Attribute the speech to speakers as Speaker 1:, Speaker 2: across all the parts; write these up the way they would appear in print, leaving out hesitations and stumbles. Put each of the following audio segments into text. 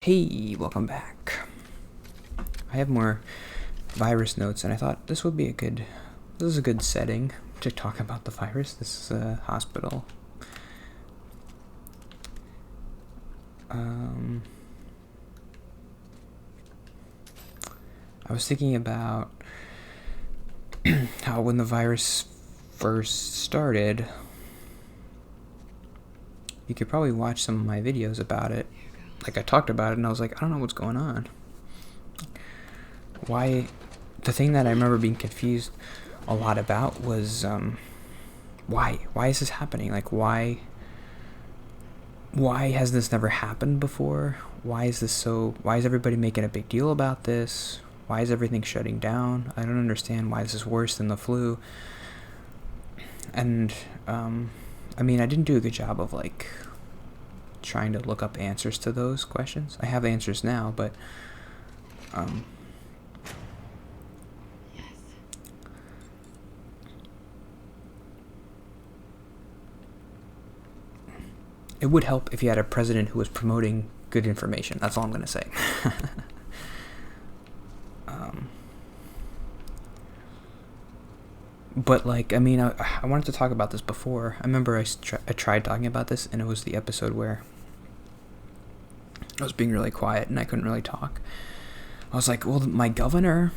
Speaker 1: Hey, welcome back. I have more virus notes, and I thought this is a good setting to talk about the virus. This is a hospital. I was thinking about how when the virus first started, you could probably watch some of my videos about it. Like, I talked about it, and I was like, I don't know what's going on. Why? The thing that I remember being confused a lot about was why? Why is this happening? Like, why has this never happened before? Why is everybody making a big deal about this? Why is everything shutting down? I don't understand why this is worse than the flu. And I mean, I didn't do a good job of like trying to look up answers to those questions. I have answers now, but it would help if you had a president who was promoting good information. That's all I'm going to say. But, like, I mean, I wanted to talk about this before. I remember I tried talking about this, and it was the episode where I was being really quiet and I couldn't really talk. I was like, well, my governor,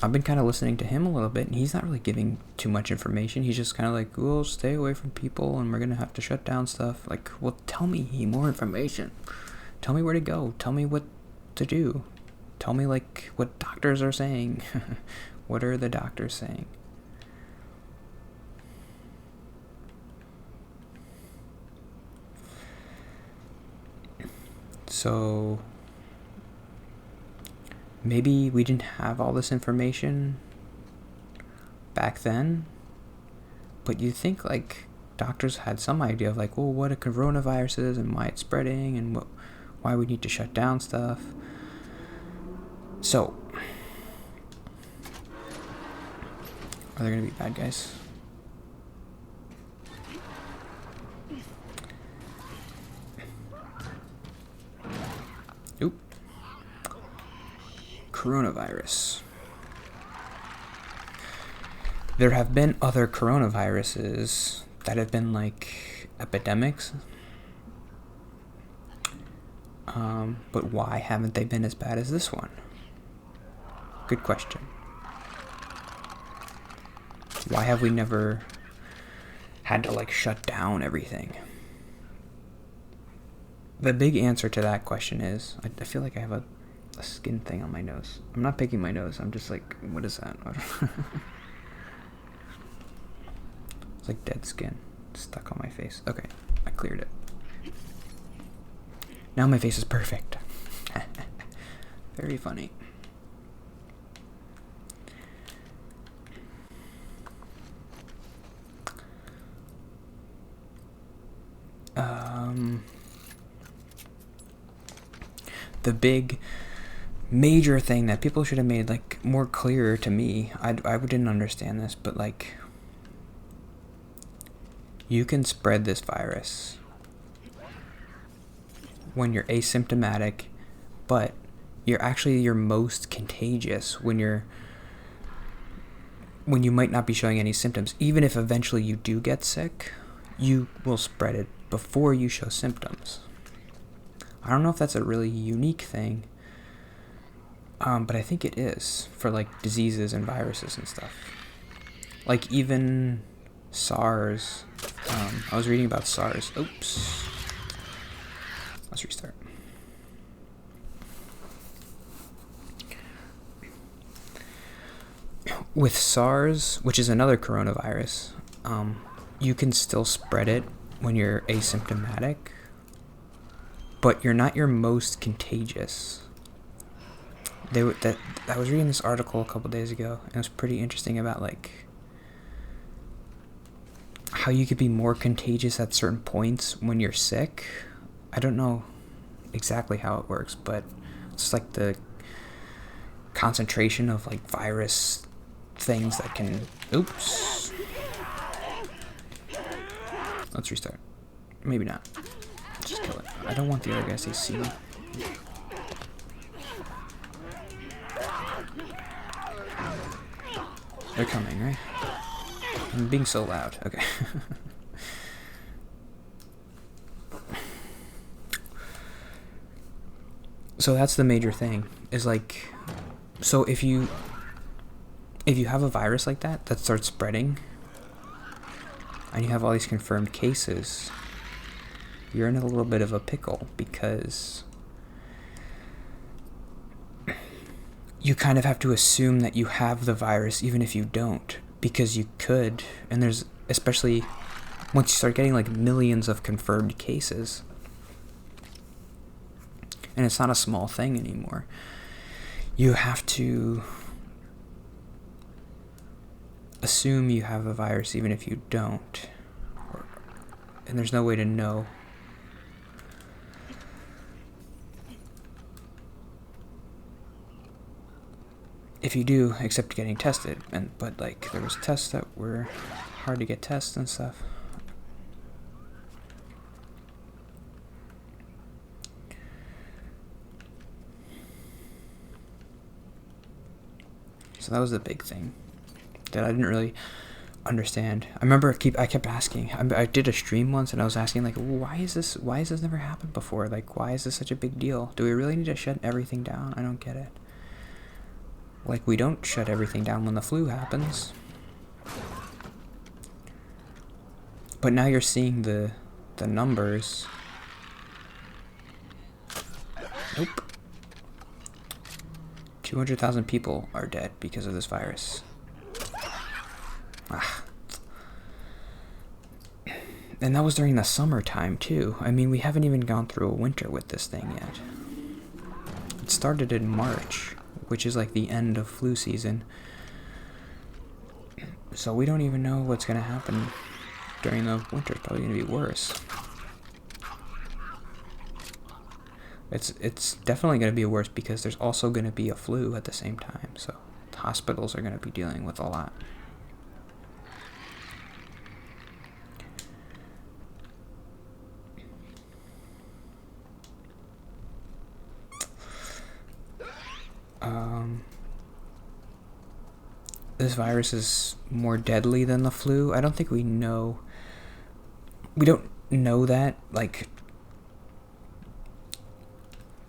Speaker 1: I've been kind of listening to him a little bit, and he's not really giving too much information. He's just kind of like, we'll stay away from people, and we're going to have to shut down stuff. Like, well, tell me more information. Tell me where to go. Tell me what to do. Tell me, like, what doctors are saying. What are the doctors saying? So maybe we didn't have all this information back then, but you think like doctors had some idea of like, well, what a coronavirus is and why it's spreading and why we need to shut down stuff. So, are there going to be bad guys? Oop. Coronavirus. There have been other coronaviruses that have been like epidemics. But why haven't they been as bad as this one? Good question. Why have we never had to like shut down everything? The big answer to that question is, I feel like I have a skin thing on my nose. I'm not picking my nose. I'm just like, what is that? It's like dead skin stuck on my face. Okay, I cleared it. Now my face is perfect. Very funny. The big major thing that people should have made like more clear to me, I didn't understand this, but like, you can spread this virus when you're asymptomatic, but you're actually your most contagious when you might not be showing any symptoms. Even if eventually you do get sick, you will spread it before you show symptoms. I don't know if that's a really unique thing, but I think it is for like diseases and viruses and stuff. Like even SARS. I was reading about SARS. Oops. Let's restart. With SARS, which is another coronavirus, you can still spread it when you're asymptomatic, but you're not your most contagious. I was reading this article a couple days ago, and it was pretty interesting about like how you could be more contagious at certain points when you're sick. I don't know exactly how it works, but it's like the concentration of like virus things that can... Oops. Let's restart. Maybe not. Just kill it. I don't want the other guys to see me. They're coming, right? I'm being so loud. Okay. So that's the major thing. Is like, so if you have a virus like that starts spreading, and you have all these confirmed cases, you're in a little bit of a pickle, because you kind of have to assume that you have the virus even if you don't, because you could. And there's, especially once you start getting like millions of confirmed cases, and it's not a small thing anymore, you have to assume you have the virus even if you don't, and there's no way to know. If you do, except getting tested, but like there was tests that were hard to get tests and stuff. So that was the big thing that I didn't really understand. I remember I kept asking. I did a stream once, and I was asking, like, why has this never happened before? Like, why is this such a big deal? Do we really need to shut everything down? I don't get it. Like, we don't shut everything down when the flu happens. But now you're seeing the numbers. Nope. 200,000 people are dead because of this virus. Ah. And that was during the summertime, too. I mean, we haven't even gone through a winter with this thing yet. It started in March, which is like the end of flu season. So we don't even know what's going to happen during the winter. It's probably going to be worse. It's definitely going to be worse because there's also going to be a flu at the same time. So the hospitals are going to be dealing with a lot. This virus is more deadly than the flu. I don't think we know. We don't know that. Like,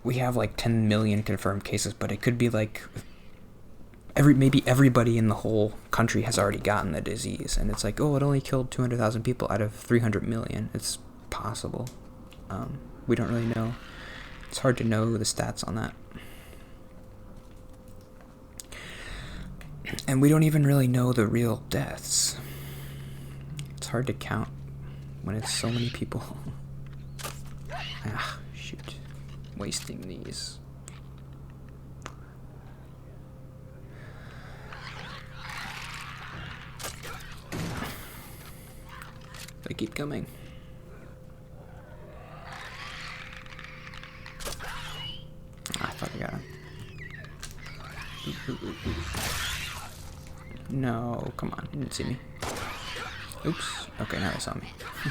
Speaker 1: we have like 10 million confirmed cases, but it could be like maybe everybody in the whole country has already gotten the disease, and it's like, oh, it only killed 200,000 people out of 300 million. It's possible. We don't really know. It's hard to know the stats on that. And we don't even really know the real deaths. It's hard to count when it's so many people. Ah, shoot. Wasting these. They keep coming. I thought I got him. No, come on. You didn't see me. Oops. Okay, now they saw me. I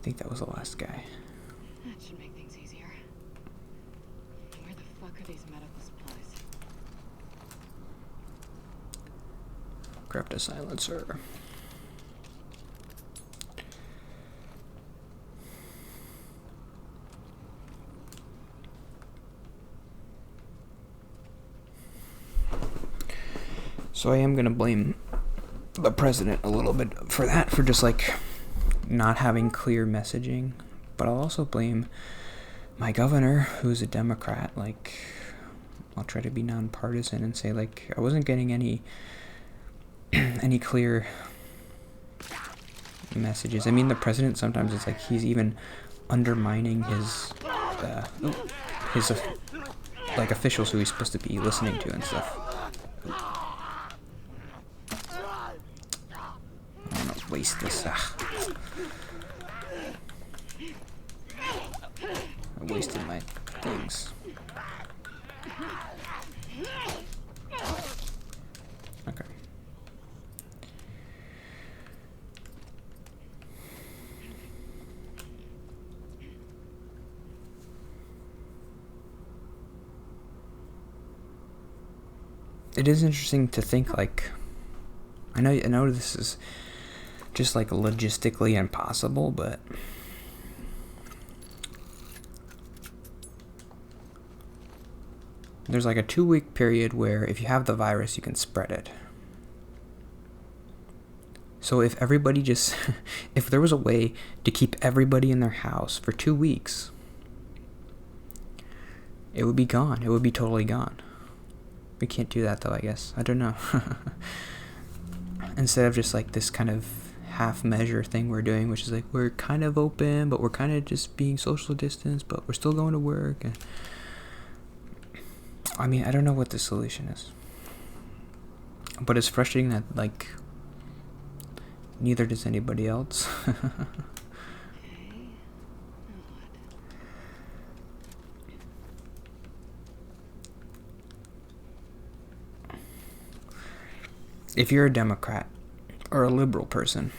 Speaker 1: think that was the last guy.
Speaker 2: That should make things easier. Where the fuck are these medical supplies?
Speaker 1: Grabbed a silencer. So I am going to blame the president a little bit for that, for just like not having clear messaging. But I'll also blame my governor, who's a Democrat. Like, I'll try to be nonpartisan and say, like, I wasn't getting any clear messages. I mean, the president sometimes, it's like he's even undermining his like officials who he's supposed to be listening to and stuff. I'm gonna waste this. I wasted my things. Okay. it is interesting to think, like, I know this is just like logistically impossible, but there's like a 2-week period where if you have the virus, you can spread it. So if everybody just, if there was a way to keep everybody in their house for 2 weeks, it would be gone. It would be totally gone. We can't do that though, I guess. I don't know. Instead of just like this kind of half measure thing we're doing, which is like we're kind of open, but we're kind of just being social distance, but we're still going to work. And I mean, I don't know what the solution is, but it's frustrating that like neither does anybody else.
Speaker 2: Okay. Now what?
Speaker 1: If you're a Democrat or a liberal person,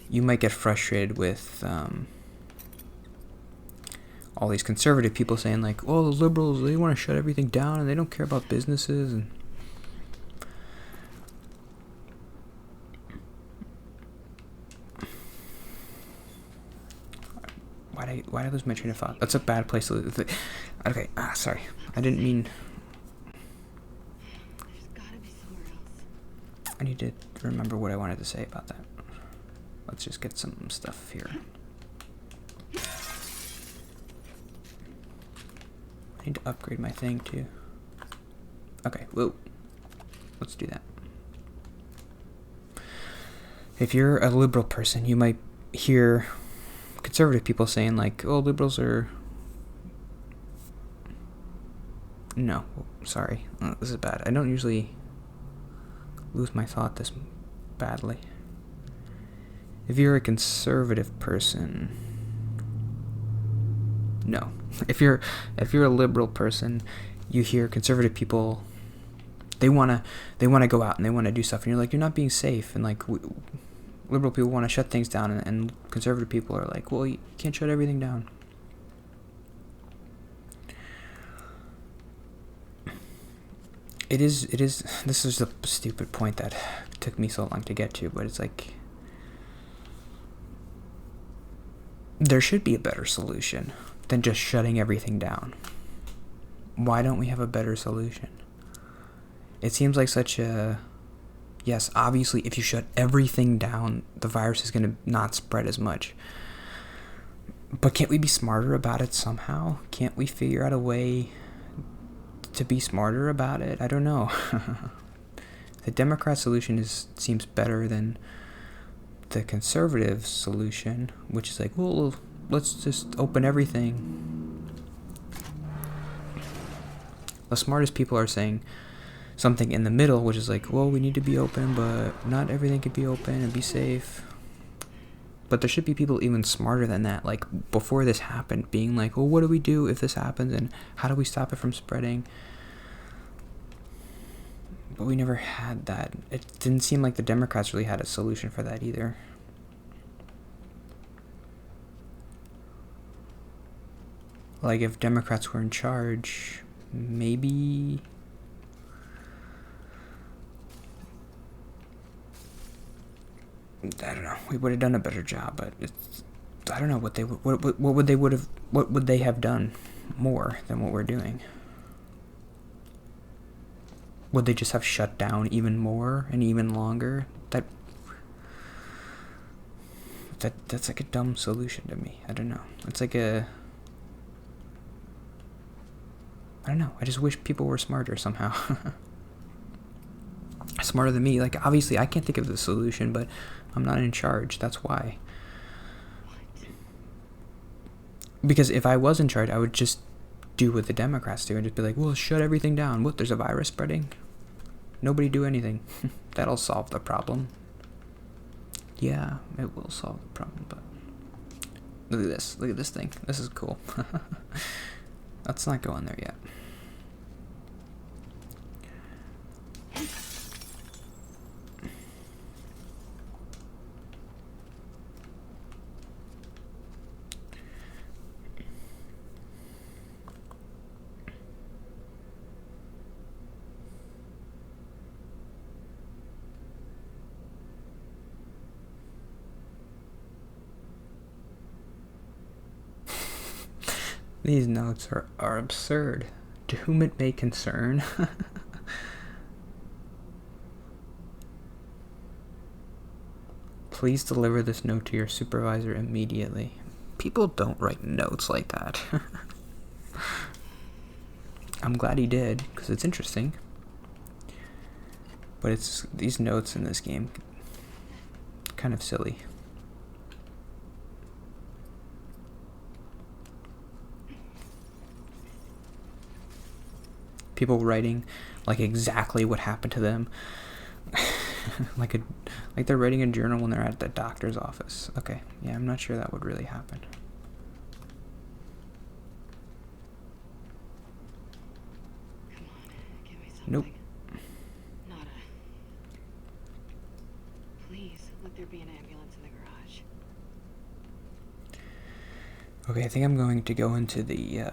Speaker 1: you might get frustrated with all these conservative people saying like, "Oh, the liberals, they want to shut everything down and they don't care about businesses." And why did I lose my train of thought? That's a bad place to lose. Okay, sorry, I didn't mean.
Speaker 2: There's gotta be somewhere else.
Speaker 1: I need to remember what I wanted to say about that. Let's just get some stuff here. I need to upgrade my thing too. Okay, whoa. Let's do that. If you're a liberal person, you might hear conservative people saying like, "Oh, liberals are..." No, sorry. This is bad. I don't usually lose my thought this badly. If you're a conservative person... No. If you're a liberal person, you hear conservative people, they wanna go out and they wanna do stuff, and you're like, you're not being safe, and like liberal people want to shut things down, and conservative people are like, well, you can't shut everything down. It is. This is a stupid point that took me so long to get to, but it's like there should be a better solution than just shutting everything down. Why don't we have a better solution? It seems like such a... Yes, obviously, if you shut everything down, the virus is going to not spread as much. But can't we be smarter about it somehow? Can't we figure out a way to be smarter about it? I don't know. The Democrat solution seems better than the conservative solution, which is like, well, let's just open everything. The smartest people are saying something in the middle, which is like, well, we need to be open, but not everything could be open and be safe. But there should be people even smarter than that, like before this happened, being like, well, what do we do if this happens, and how do we stop it from spreading? But we never had that. It didn't seem like the Democrats really had a solution for that either. Like, if Democrats were in charge, maybe... I don't know. We would have done a better job, but it's... I don't know what they what would they have done more than what we're doing? Would they just have shut down even more and even longer? That's like a dumb solution to me. I don't know. It's like a... I don't know. I just wish people were smarter somehow. Smarter than me. Like, obviously, I can't think of the solution, but I'm not in charge. That's why. Because if I was in charge, I would just do what the Democrats do and just be like, well, shut everything down. What, there's a virus spreading? Nobody do anything. That'll solve the problem. Yeah, it will solve the problem, but... Look at this. Look at this thing. This is cool. Let's not go in there yet. These notes are absurd. To whom it may concern. Please deliver this note to your supervisor immediately. People don't write notes like that. I'm glad he did, because it's interesting. But it's these notes in this game kind of silly. People writing like exactly what happened to them. like they're writing a journal when they're at the doctor's office. Okay, yeah, I'm not sure that would really happen.
Speaker 2: Come on, give me something.
Speaker 1: Nope.
Speaker 2: Nada. Please, let there be an ambulance in the garage.
Speaker 1: Okay, I think I'm going to go into the,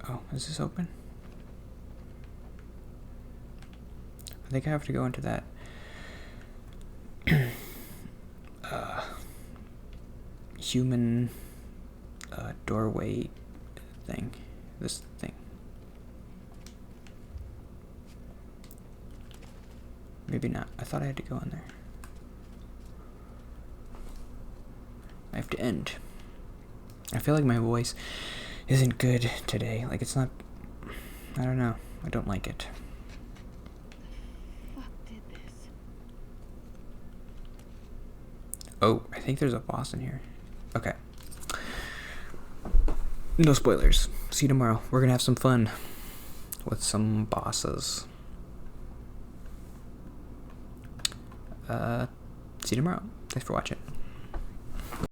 Speaker 1: Oh, is this open? I think I have to go into that, human, doorway thing. This thing. Maybe not. I thought I had to go in there. I have to end. I feel like my voice isn't good today. Like, it's not... I don't know. I don't like it.
Speaker 2: Fuck did this?
Speaker 1: Oh, I think there's a boss in here. Okay. No spoilers. See you tomorrow. We're gonna have some fun with some bosses. See you tomorrow. Thanks for watching.